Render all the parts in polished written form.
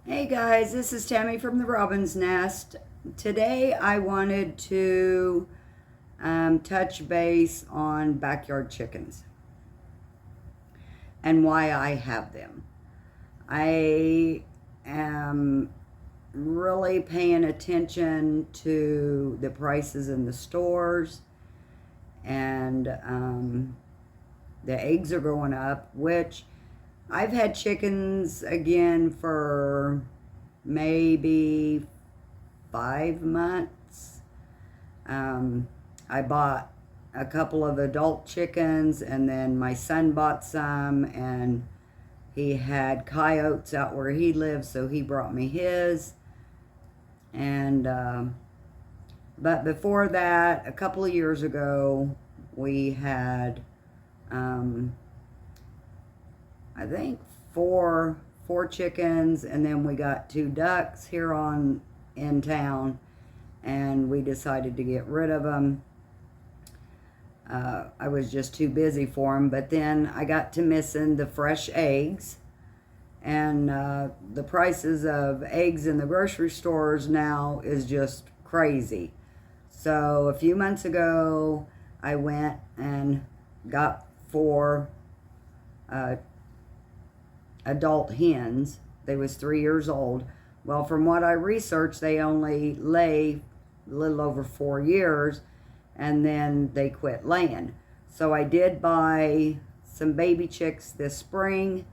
Hey guys, this is Tammy from the Robin's Nest. Today I wanted to touch base on backyard chickens and why I have them. I am really paying attention to the prices in the stores, and the eggs are going up, which I've had chickens again for maybe 5 months. I bought a couple of adult chickens, and then my son bought some, and he had coyotes out where he lives, so he brought me his. And but before that, a couple of years ago, we had I think four chickens, and then we got 2 ducks here in town, and we decided to get rid of them. I was just too busy for them, but then I got to missing the fresh eggs, and the prices of eggs in the grocery stores now is just crazy. So a few months ago, I went and got 4 adult hens. They was 3 years old. Well, from what I researched, they only lay a little over 4 years, and then they quit laying. So I did buy some baby chicks this spring,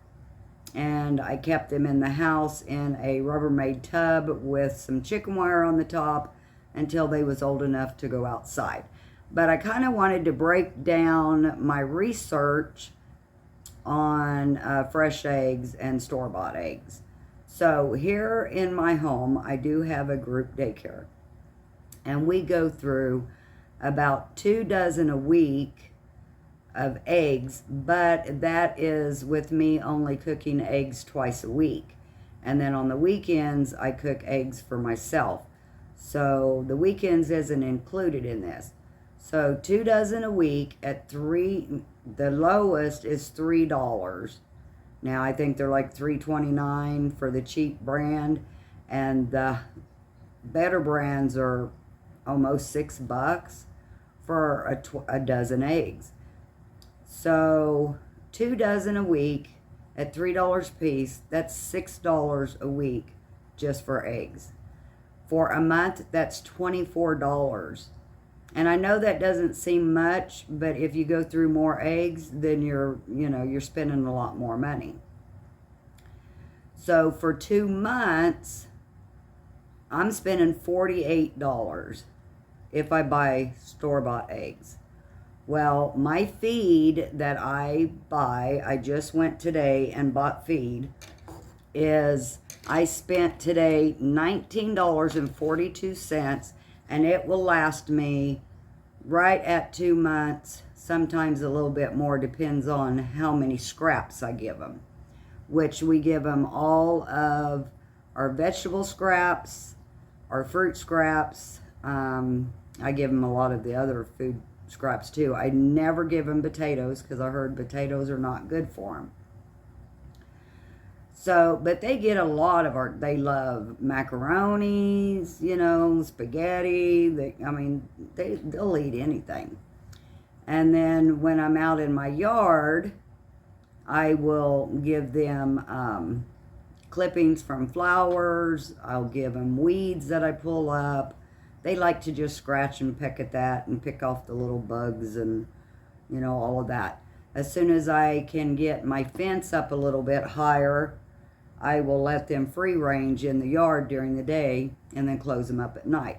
and I kept them in the house in a Rubbermaid tub with some chicken wire on the top until they was old enough to go outside. But I kind of wanted to break down my research on fresh eggs and store-bought eggs. So here in my home, I do have a group daycare, and we go through about 2 dozen a week of eggs, but that is with me only cooking eggs twice a week. And then on the weekends, I cook eggs for myself. So the weekends isn't included in this. So 2 dozen a week at the lowest is $3. Now I think they're like $3.29 for the cheap brand, and the better brands are almost $6 for a dozen eggs. So 2 dozen a week at $3 a piece, that's $6 a week just for eggs. For a month, that's $24. And I know that doesn't seem much, but if you go through more eggs, then you're spending a lot more money. So for 2 months, I'm spending $48 if I buy store-bought eggs. Well, my feed that I buy, I just went today and bought feed, I spent today $19.42, and it will last me right at 2 months, sometimes a little bit more, depends on how many scraps I give them, which we give them all of our vegetable scraps, our fruit scraps. I give them a lot of the other food scraps too. I never give them potatoes because I heard potatoes are not good for them. So, but they get a lot of they love macaronis, spaghetti. They'll eat anything. And then when I'm out in my yard, I will give them clippings from flowers. I'll give them weeds that I pull up. They like to just scratch and peck at that and pick off the little bugs and, all of that. As soon as I can get my fence up a little bit higher, I will let them free range in the yard during the day and then close them up at night.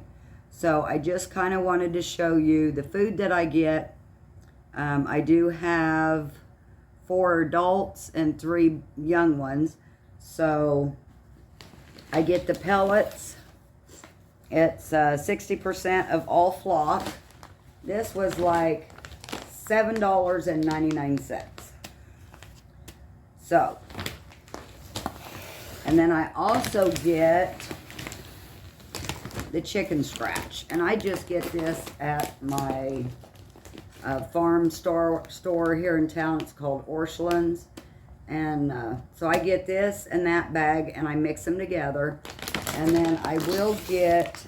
So I just kind of wanted to show you the food that I get. I do have 4 adults and 3 young ones. So I get the pellets. It's 60% of all flock. This was like $7.99. So, and then I also get the chicken scratch. And I just get this at my farm store here in town. It's called Orscheln's. And so I get this and that bag, and I mix them together. And then I will get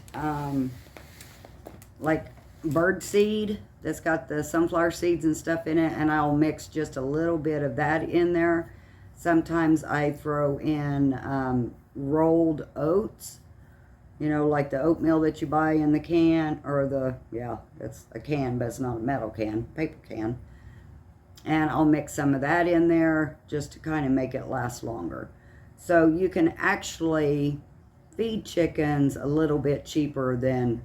like bird seed that's got the sunflower seeds and stuff in it, and I'll mix just a little bit of that in there. Sometimes I throw in rolled oats, you know, like the oatmeal that you buy in the can, or it's a can, but it's not a metal can, paper can. And I'll mix some of that in there just to kind of make it last longer. So you can actually feed chickens a little bit cheaper than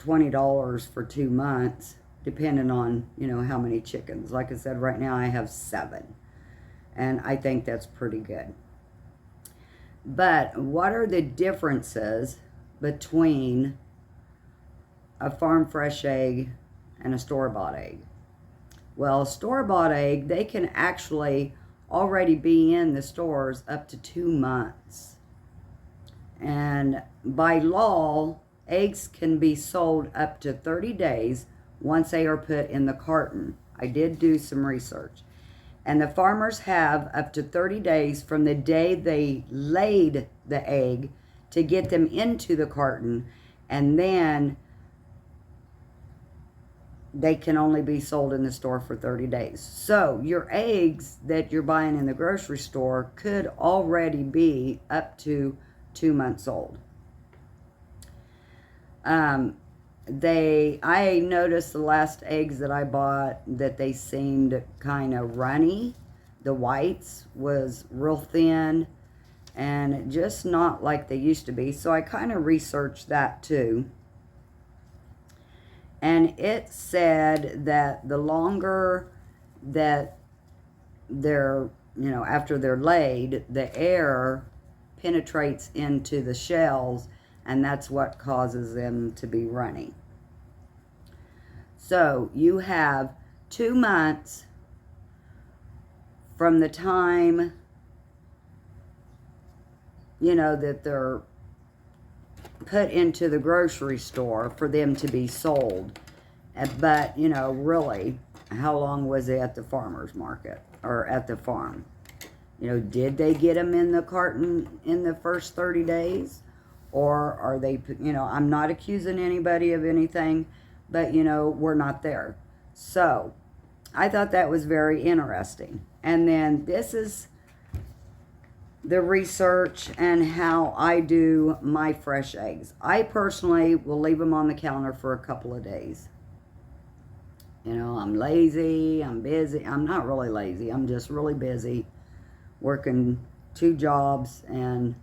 $20 for 2 months, depending on, you know, how many chickens. Like I said, right now I have 7. And I think that's pretty good. But what are the differences between a farm fresh egg and a store-bought egg? Well, a store-bought egg, they can actually already be in the stores up to 2 months. And by law, eggs can be sold up to 30 days once they are put in the carton. I did do some research. And the farmers have up to 30 days from the day they laid the egg to get them into the carton, and then they can only be sold in the store for 30 days. So your eggs that you're buying in the grocery store could already be up to 2 months old. I noticed the last eggs that I bought that they seemed kind of runny. The whites was real thin and just not like they used to be. So I kind of researched that too. And it said that the longer that they're, you know, after they're laid, the air penetrates into the shells, and that's what causes them to be runny. So you have 2 months from the time, you know, that they're put into the grocery store for them to be sold. But, you know, really, how long was it at the farmer's market or at the farm? You know, did they get them in the carton in the first 30 days? Or are they, you know, I'm not accusing anybody of anything, but, you know, we're not there. So I thought that was very interesting. And then this is the research and how I do my fresh eggs. I personally will leave them on the counter for a couple of days. You know, I'm lazy, I'm busy. I'm not really lazy, I'm just really busy working 2 jobs and,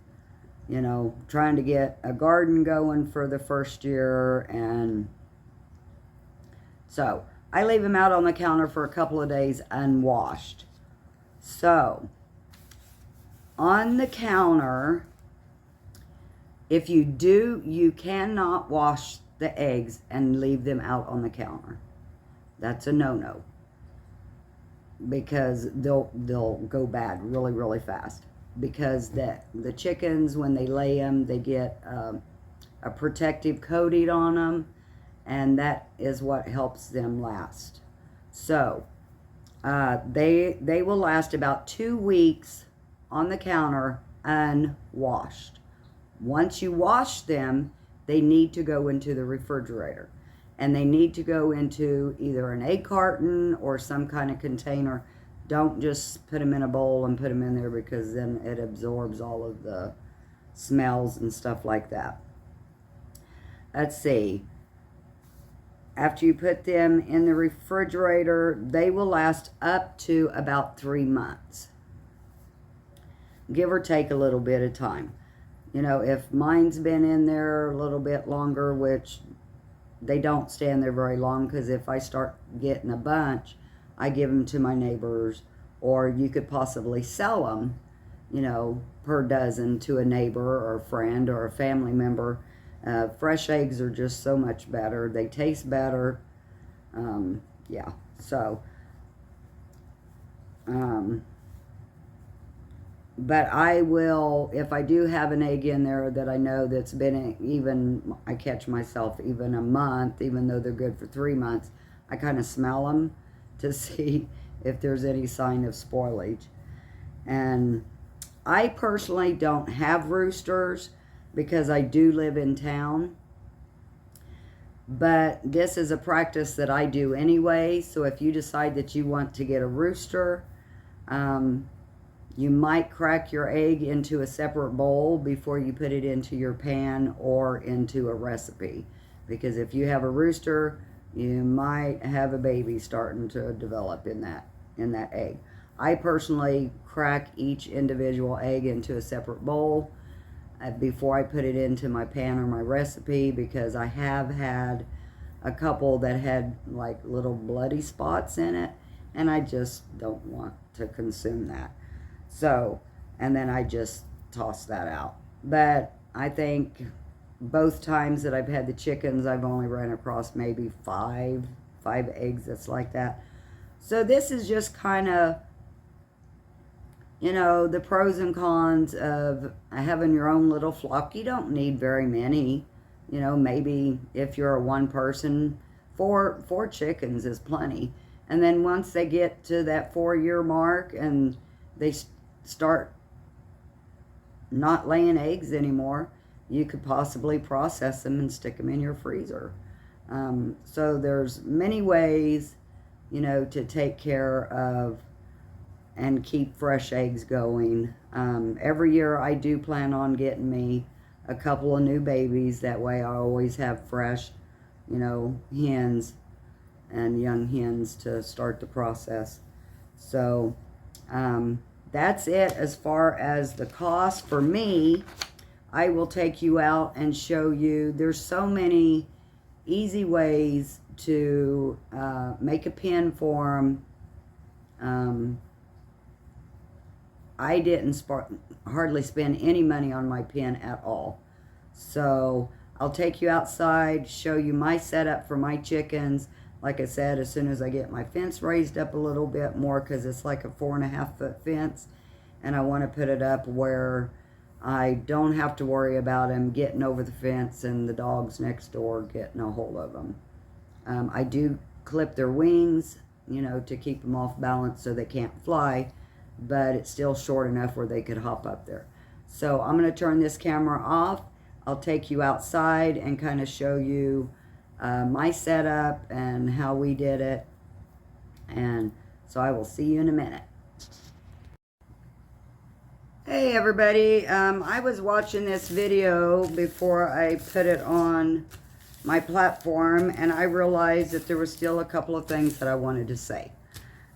you know, trying to get a garden going for the first year. And so I leave them out on the counter for a couple of days unwashed. So on the counter, if you do, you cannot wash the eggs and leave them out on the counter. That's a no-no, because they'll go bad really, really fast. Because the chickens, when they lay them, they get a protective coating on them, and that is what helps them last. So they will last about 2 weeks on the counter unwashed. Once you wash them, they need to go into the refrigerator, and they need to go into either an egg carton or some kind of container. Don't just put them in a bowl and put them in there, because then it absorbs all of the smells and stuff like that. Let's see. After you put them in the refrigerator, they will last up to about 3 months. Give or take a little bit of time. You know, if mine's been in there a little bit longer, which they don't stand there very long, because if I start getting a bunch, I give them to my neighbors, or you could possibly sell them, you know, per dozen to a neighbor or a friend or a family member. Fresh eggs are just so much better. They taste better. Yeah, so but I will, if I do have an egg in there that I know that's been even, I catch myself even a month, even though they're good for 3 months, I kind of smell them to see if there's any sign of spoilage. And I personally don't have roosters because I do live in town. But this is a practice that I do anyway. So if you decide that you want to get a rooster, you might crack your egg into a separate bowl before you put it into your pan or into a recipe. Because if you have a rooster, you might have a baby starting to develop in that egg. I personally crack each individual egg into a separate bowl before I put it into my pan or my recipe, because I have had a couple that had like little bloody spots in it, and I just don't want to consume that. So, and then I just toss that out. But I think both times that I've had the chickens, I've only run across maybe five eggs that's like that. So this is just kind of, you know, the pros and cons of having your own little flock. You don't need very many. You know, maybe if you're a one person, four chickens is plenty. And then once they get to that 4-year mark and they start not laying eggs anymore, you could possibly process them and stick them in your freezer. So there's many ways, you know, to take care of and keep fresh eggs going. Every year I do plan on getting me a couple of new babies. That way I always have fresh, you know, hens and young hens to start the process. So that's it as far as the cost. For me, I will take you out and show you. There's so many easy ways to make a pen for them. I didn't hardly spend any money on my pen at all. So I'll take you outside, show you my setup for my chickens. Like I said, as soon as I get my fence raised up a little bit more, because it's like a 4.5-foot fence, and I want to put it up where I don't have to worry about them getting over the fence and the dogs next door getting a hold of them. I do clip their wings, you know, to keep them off balance so they can't fly, but it's still short enough where they could hop up there. So I'm going to turn this camera off. I'll take you outside and kind of show you my setup and how we did it. And so I will see you in a minute. Hey everybody, I was watching this video before I put it on my platform, and I realized that there were still a couple of things that I wanted to say.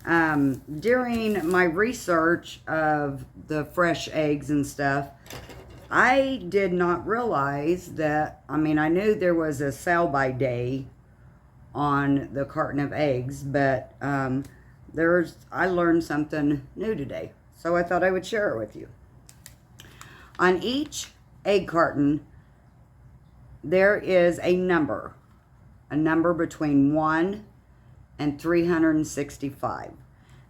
During my research of the fresh eggs and stuff, I did not realize that, I mean, I knew there was a sell-by day on the carton of eggs, but I learned something new today, so I thought I would share it with you. On each egg carton, there is a number between 1 and 365.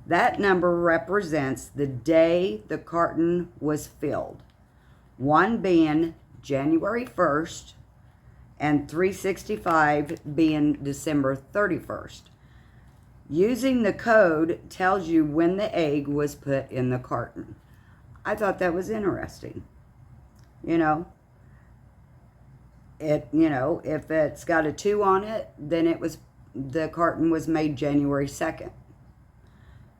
That number represents the day the carton was filled. 1 being January 1st and 365 being December 31st. Using the code tells you when the egg was put in the carton. I thought that was interesting. You know, if it's got a 2 on it, then the carton was made January 2nd.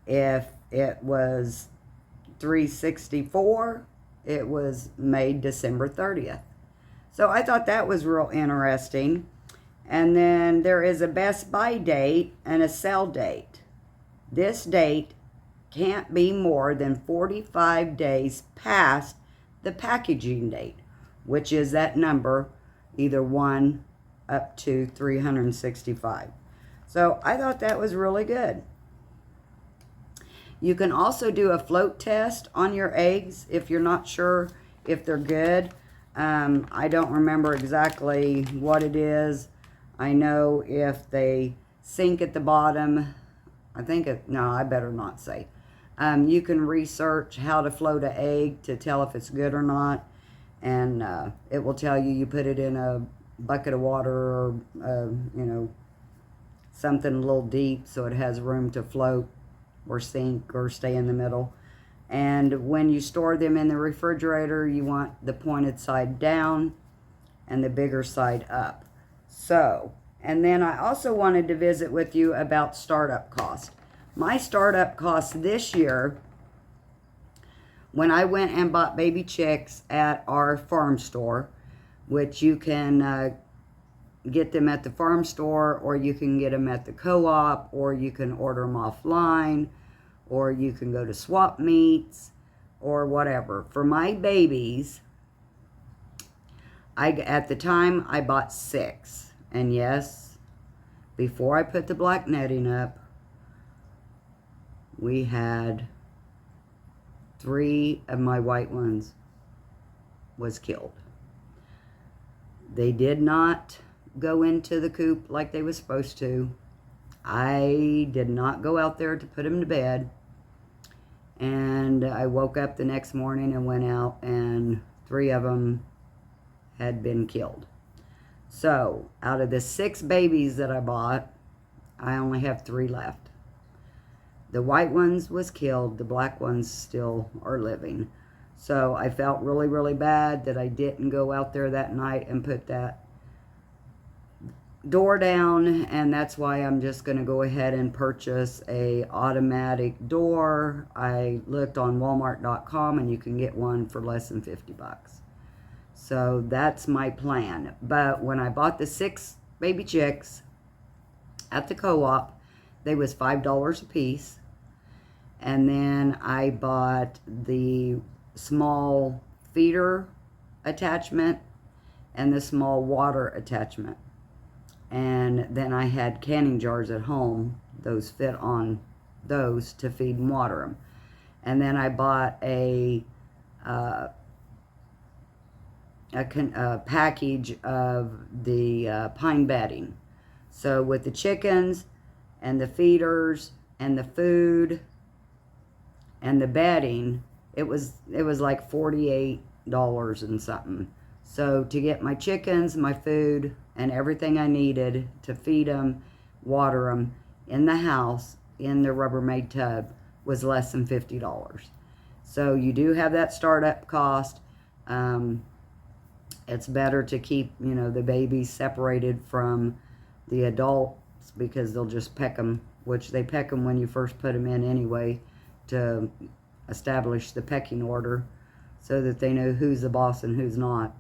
If it was 364, it was made December 30th. So I thought that was real interesting. And then there is a best by date and a sell date. This date can't be more than 45 days past the packaging date, which is that number, either 1 up to 365. So I thought that was really good. You can also do a float test on your eggs if you're not sure if they're good. I don't remember exactly what it is. I know if they sink at the bottom, no, I better not say. You can research how to float an egg to tell if it's good or not. And it will tell you put it in a bucket of water or, something a little deep so it has room to float or sink or stay in the middle. And when you store them in the refrigerator, you want the pointed side down and the bigger side up. So, and then I also wanted to visit with you about startup cost. My startup cost this year, when I went and bought baby chicks at our farm store, which you can get them at the farm store, or you can get them at the co-op, or you can order them offline, or you can go to swap meets, or whatever. For my babies, at the time I bought 6. And yes, before I put the black netting up, we had 3 of my white ones was killed. They did not go into the coop like they were supposed to. I did not go out there to put them to bed. And I woke up the next morning and went out, and 3 of them had been killed. So out of the 6 babies that I bought, I only have 3 left. The white ones was killed. The black ones still are living. So I felt really, really bad that I didn't go out there that night and put that door down, and that's why I'm just going to go ahead and purchase a automatic door. I looked on Walmart.com, and you can get one for less than $50. So that's my plan. But when I bought the 6 baby chicks at the co-op, they was $5 a piece. And then I bought the small feeder attachment and the small water attachment. And then I had canning jars at home. Those fit on those to feed and water them. And then I bought a package of the pine bedding. So with the chickens and the feeders and the food and the bedding, it was like $48 and something. So to get my chickens, my food, and everything I needed to feed them, water them in the house, in the Rubbermaid tub, was less than $50. So you do have that startup cost. It's better to keep, the babies separated from the adults, because they'll just peck them, which they peck them when you first put them in anyway, to establish the pecking order so that they know who's the boss and who's not.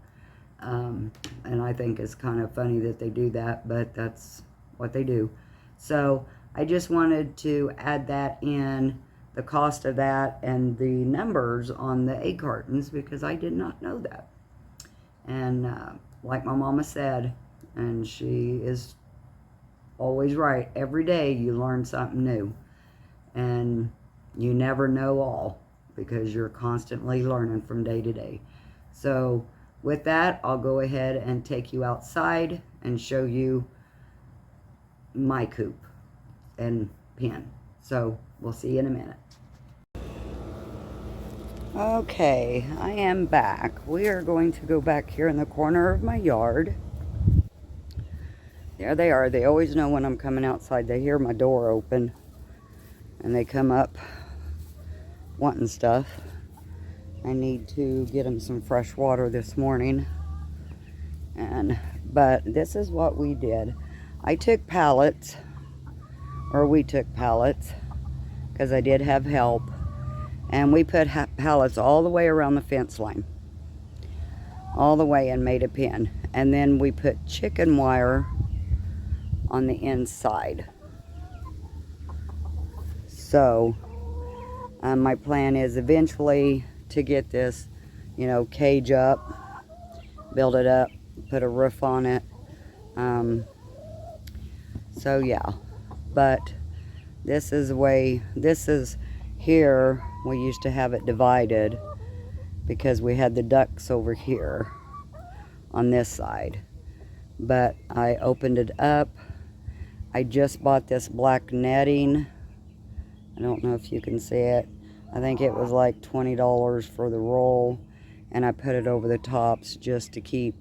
And I think it's kind of funny that they do that, but that's what they do. So I just wanted to add that in, the cost of that and the numbers on the egg cartons, because I did not know that. And like my mama said, and she is always right, every day you learn something new. And you never know all, because you're constantly learning from day to day. So with that, I'll go ahead and take you outside and show you my coop and pen. So we'll see you in a minute. Okay, I am back. We are going to go back here in the corner of my yard. There they are. They always know when I'm coming outside. They hear my door open, and they come up wanting stuff. I need to get them some fresh water this morning. But this is what we did. I took pallets, or we took pallets, because I did have help. And we put pallets all the way around the fence line. All the way, and made a pen. And then we put chicken wire on the inside. So my plan is eventually to get this, cage up, build it up, put a roof on it. So yeah, but this is the way, here we used to have it divided, because we had the ducks over here on this side. But I opened it up. I just bought this black netting. I don't know if you can see it. I think it was like $20 for the roll, and I put it over the tops just to keep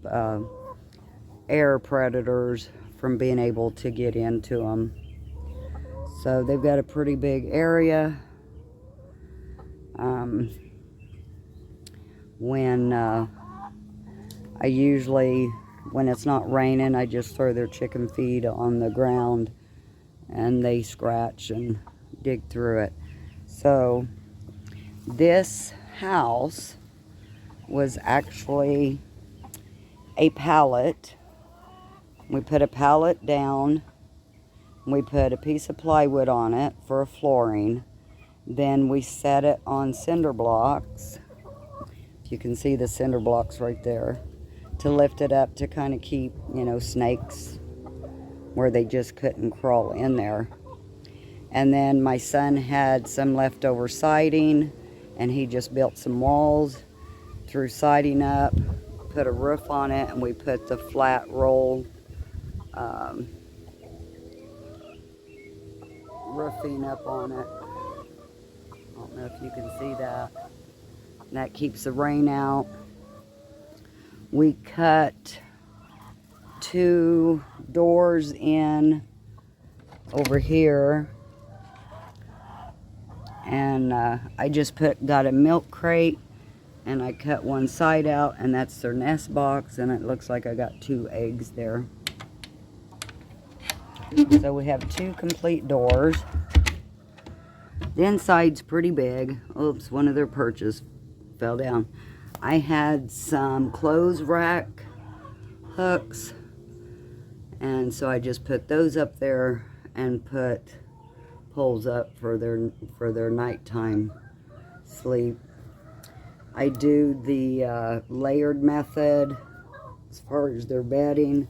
air predators from being able to get into them. So they've got a pretty big area. When I usually, when it's not raining, I just throw their chicken feed on the ground and they scratch and dig through it. So this house was actually a pallet. We put a pallet down. We put a piece of plywood on it for a flooring. Then we set it on cinder blocks. You can see the cinder blocks right there, to lift it up to kind of keep, you know, snakes where they just couldn't crawl in there. And then my son had some leftover siding, and he just built some walls, threw siding up, put a roof on it, and we put the flat roll roofing up on it. I don't know if you can see that. And that keeps the rain out. We cut 2 doors in over here, and I just got a milk crate, and I cut one side out, and that's their nest box, and it looks like I got 2 eggs there. So we have 2 complete doors. The inside's pretty big. Oops, one of their perches fell down. I had some clothes rack hooks, and so I just put those up there and put poles up for their nighttime sleep. I do the layered method as far as their bedding.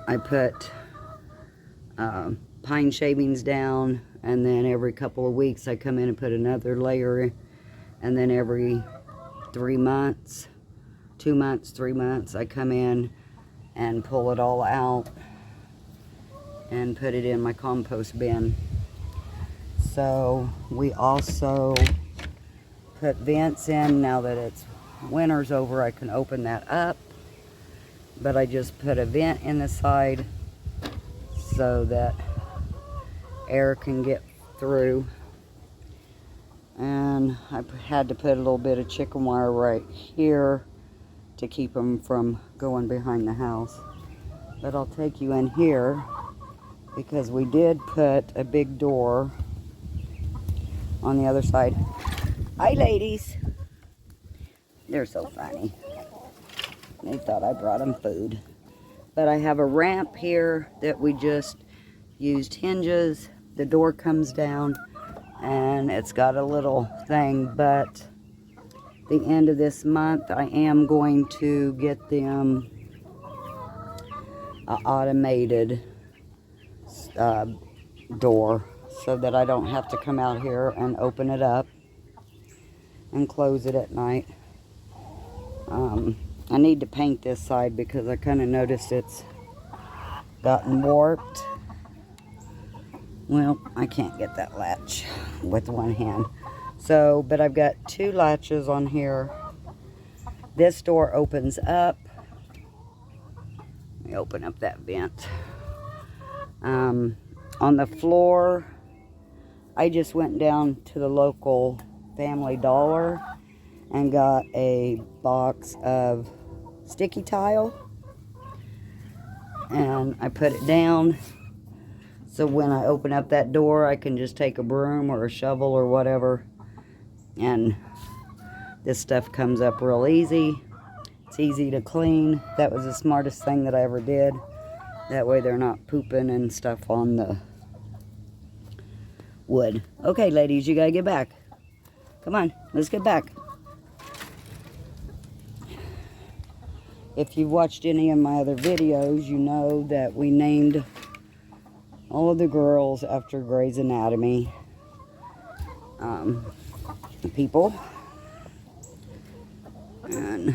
I put pine shavings down, and then every couple of weeks I come in and put another layer, and then every 3 months, 2 months, 3 months, I come in and pull it all out and put it in my compost bin. So we also put vents in. Now that it's winter's over, I can open that up, but I just put a vent in the side so that air can get through. And I had to put a little bit of chicken wire right here to keep them from going behind the house. But I'll take you in here, because we did put a big door on the other side. Hi, ladies. They're so funny. They thought I brought them food. But I have a ramp here that we just used hinges. The door comes down, and it's got a little thing, but the end of this month I am going to get them an automated door, so that I don't have to come out here and open it up and close it at night. I need to paint this side because I kind of noticed it's gotten warped. Well, I can't get that latch with one hand. So, but I've got 2 latches on here. This door opens up. Let me open up that vent. On the floor, I just went down to the local Family Dollar and got a box of sticky tile, and I put it down so when I open up that door, I can just take a broom or a shovel or whatever, and this stuff comes up real easy. It's easy to clean. That was the smartest thing that I ever did. That way they're not pooping and stuff on the wood. Okay, ladies, you gotta get back. Come on, let's get back. If you've watched any of my other videos, you know that we named all of the girls after Grey's Anatomy people. And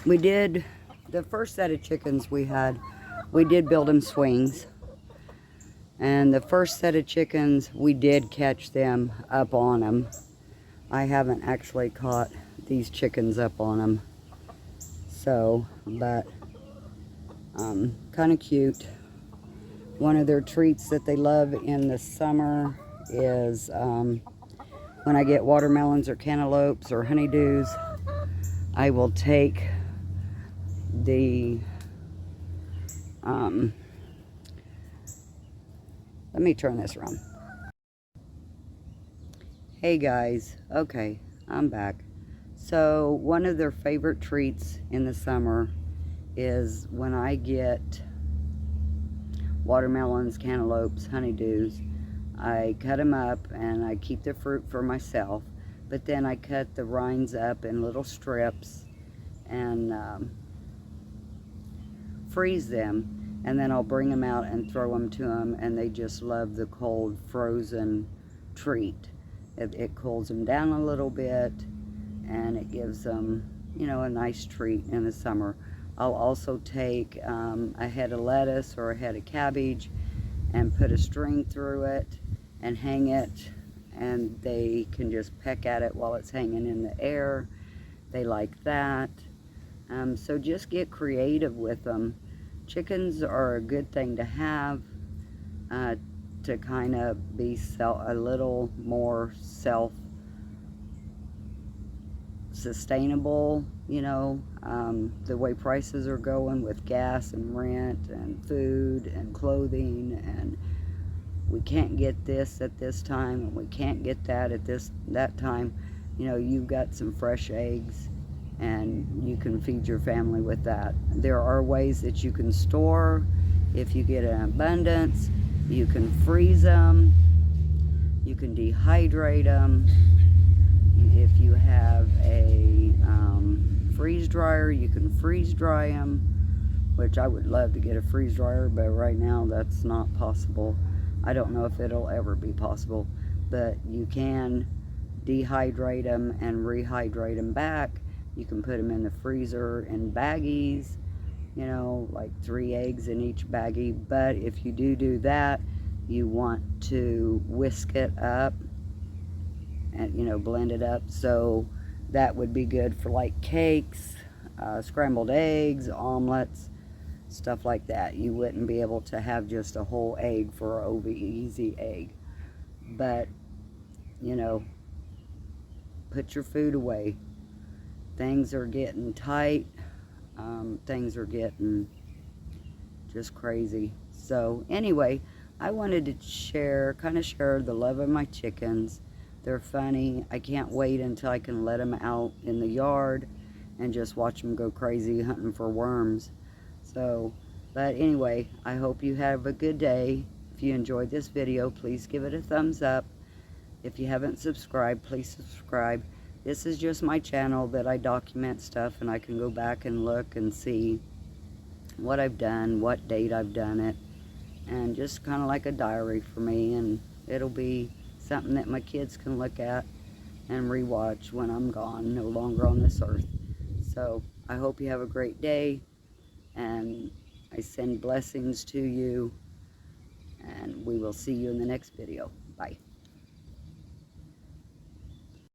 we did, the first set of chickens we had, we did build them swings. And the first set of chickens, we did catch them up on them. I haven't actually caught these chickens up on them. So, but kind of cute. One of their treats that they love in the summer is when I get watermelons or cantaloupes or honeydews, I will take the, let me turn this around. Hey guys, okay, I'm back. So one of their favorite treats in the summer is when I get watermelons, cantaloupes, honeydews, I cut them up and I keep the fruit for myself, but then I cut the rinds up in little strips and freeze them, and then I'll bring them out and throw them to them, and they just love the cold frozen treat. It cools them down a little bit, and it gives them, you know, a nice treat in the summer. I'll also take a head of lettuce or a head of cabbage and put a string through it and hang it, and they can just peck at it while it's hanging in the air. They like that. So just get creative with them. Chickens are a good thing to have to kind of be a little more self-sustainable, you know, the way prices are going with gas and rent and food and clothing, and we can't get this at this time and we can't get that at that time. You know, you've got some fresh eggs and you can feed your family with that. There are ways that you can store if you get an abundance. You can freeze them, you can dehydrate them. If you have a freeze dryer, you can freeze dry them, which I would love to get a freeze dryer, but right now that's not possible. I don't know if it'll ever be possible, but you can dehydrate them and rehydrate them back. You can put them in the freezer in baggies, you know, like 3 eggs in each baggie. But if you do that, you want to whisk it up and, you know, blend it up. So that would be good for like cakes, scrambled eggs, omelets, stuff like that. You wouldn't be able to have just a whole egg for an easy egg. But, you know, put your food away. Things are getting tight. Things are getting just crazy. So anyway, I wanted to kind of share the love of my chickens. They're funny. I can't wait until I can let them out in the yard and just watch them go crazy hunting for worms. So, but anyway, I hope you have a good day. If you enjoyed this video, please give it a thumbs up. If you haven't subscribed, please subscribe. This is just my channel that I document stuff, and I can go back and look and see what I've done, what date I've done it, and just kind of like a diary for me, and it'll be something that my kids can look at and rewatch when I'm gone, no longer on this earth. So I hope you have a great day, and I send blessings to you, and we will see you in the next video. Bye.